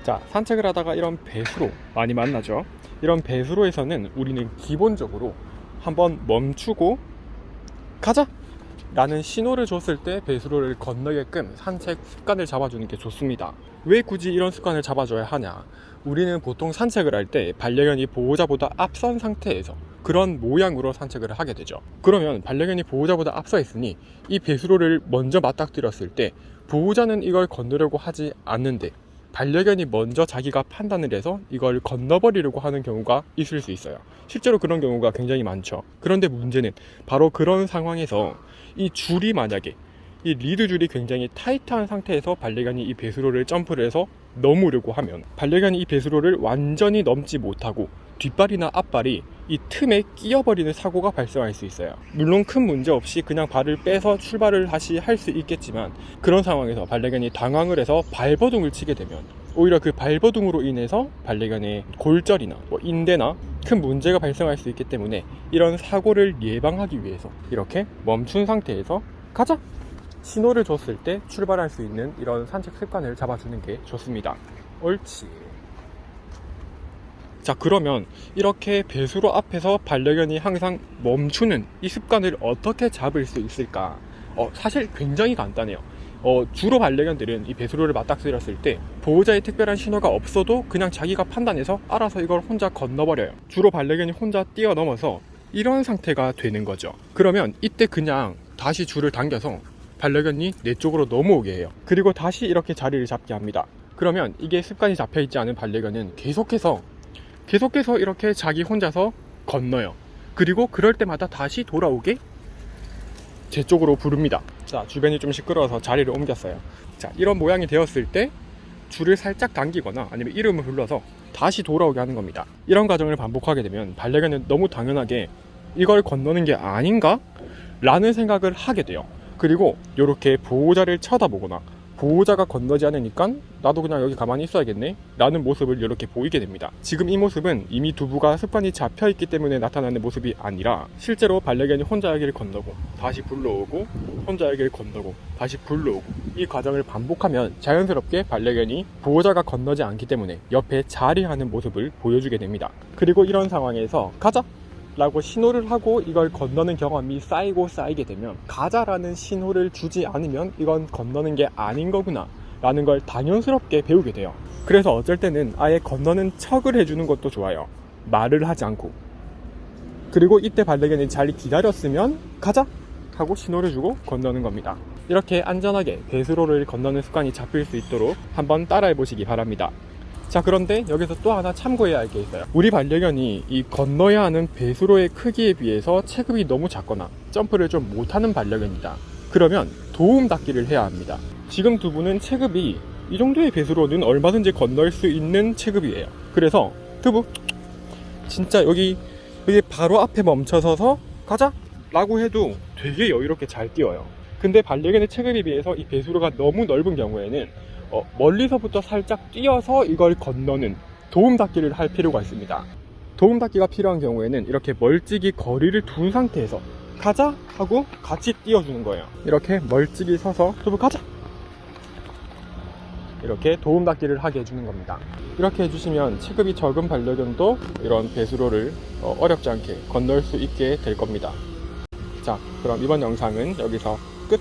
자, 산책을 하다가 이런 배수로 많이 만나죠. 이런 배수로에서는 우리는 기본적으로 한번 멈추고 가자! 라는 신호를 줬을 때 배수로를 건너게끔 산책 습관을 잡아주는 게 좋습니다. 왜 굳이 이런 습관을 잡아줘야 하냐? 우리는 보통 산책을 할 때 반려견이 보호자보다 앞선 상태에서 그런 모양으로 산책을 하게 되죠. 그러면 반려견이 보호자보다 앞서 있으니 이 배수로를 먼저 맞닥뜨렸을 때 보호자는 이걸 건너려고 하지 않는데 반려견이 먼저 자기가 판단을 해서 이걸 건너버리려고 하는 경우가 있을 수 있어요. 실제로 그런 경우가 굉장히 많죠. 그런데 문제는 바로 그런 상황에서 이 줄이 만약에 이 리드 줄이 굉장히 타이트한 상태에서 반려견이 이 배수로를 점프를 해서 넘으려고 하면 반려견이 이 배수로를 완전히 넘지 못하고 뒷발이나 앞발이 이 틈에 끼어버리는 사고가 발생할 수 있어요. 물론 큰 문제 없이 그냥 발을 빼서 출발을 다시 할 수 있겠지만 그런 상황에서 반려견이 당황을 해서 발버둥을 치게 되면 오히려 그 발버둥으로 인해서 반려견의 골절이나 인대나 큰 문제가 발생할 수 있기 때문에 이런 사고를 예방하기 위해서 이렇게 멈춘 상태에서 가자! 신호를 줬을 때 출발할 수 있는 이런 산책 습관을 잡아주는 게 좋습니다. 옳지. 자, 그러면 이렇게 배수로 앞에서 반려견이 항상 멈추는 이 습관을 어떻게 잡을 수 있을까? 사실 굉장히 간단해요. 주로 반려견들은 이 배수로를 맞닥뜨렸을 때 보호자의 특별한 신호가 없어도 그냥 자기가 판단해서 알아서 이걸 혼자 건너버려요. 주로 반려견이 혼자 뛰어넘어서 이런 상태가 되는 거죠. 그러면 이때 그냥 다시 줄을 당겨서 반려견이 내 쪽으로 넘어오게 해요. 그리고 다시 이렇게 자리를 잡게 합니다. 그러면 이게 습관이 잡혀있지 않은 반려견은 계속해서 이렇게 자기 혼자서 건너요. 그리고 그럴 때마다 다시 돌아오게 제 쪽으로 부릅니다. 자, 주변이 좀 시끄러워서 자리를 옮겼어요. 자, 이런 모양이 되었을 때 줄을 살짝 당기거나 아니면 이름을 불러서 다시 돌아오게 하는 겁니다. 이런 과정을 반복하게 되면 반려견은 너무 당연하게 이걸 건너는 게 아닌가? 라는 생각을 하게 돼요. 그리고 이렇게 보호자를 쳐다보거나 보호자가 건너지 않으니까 나도 그냥 여기 가만히 있어야겠네 라는 모습을 이렇게 보이게 됩니다. 지금 이 모습은 이미 두부가 습관이 잡혀있기 때문에 나타나는 모습이 아니라 실제로 반려견이 혼자 여기를 건너고 다시 불러오고 혼자 여기를 건너고 다시 불러오고 이 과정을 반복하면 자연스럽게 반려견이 보호자가 건너지 않기 때문에 옆에 자리하는 모습을 보여주게 됩니다. 그리고 이런 상황에서 가자! 라고 신호를 하고 이걸 건너는 경험이 쌓이게 되면 가자라는 신호를 주지 않으면 이건 건너는 게 아닌 거구나 라는 걸 당연스럽게 배우게 돼요. 그래서 어쩔 때는 아예 건너는 척을 해주는 것도 좋아요. 말을 하지 않고. 그리고 이때 반려견이 잘 기다렸으면 가자! 하고 신호를 주고 건너는 겁니다. 이렇게 안전하게 배수로를 건너는 습관이 잡힐 수 있도록 한번 따라해 보시기 바랍니다. 자, 그런데 여기서 또 하나 참고해야 할 게 있어요. 우리 반려견이 이 건너야 하는 배수로의 크기에 비해서 체급이 너무 작거나 점프를 좀 못하는 반려견이다. 그러면 도움 닫기를 해야 합니다. 지금 두부는 체급이 이 정도의 배수로는 얼마든지 건널 수 있는 체급이에요. 그래서 두부 진짜 여기 바로 앞에 멈춰서서 가자! 라고 해도 되게 여유롭게 잘 뛰어요. 근데 반려견의 체급에 비해서 이 배수로가 너무 넓은 경우에는 멀리서부터 살짝 뛰어서 이걸 건너는 도움 닫기를 할 필요가 있습니다. 도움 닫기가 필요한 경우에는 이렇게 멀찍이 거리를 둔 상태에서 가자! 하고 같이 뛰어주는 거예요. 이렇게 멀찍이 서서 두부 가자! 이렇게 도움 닫기를 하게 해주는 겁니다. 이렇게 해주시면 체급이 적은 반려견도 이런 배수로를 어렵지 않게 건널 수 있게 될 겁니다. 자, 그럼 이번 영상은 여기서 끝!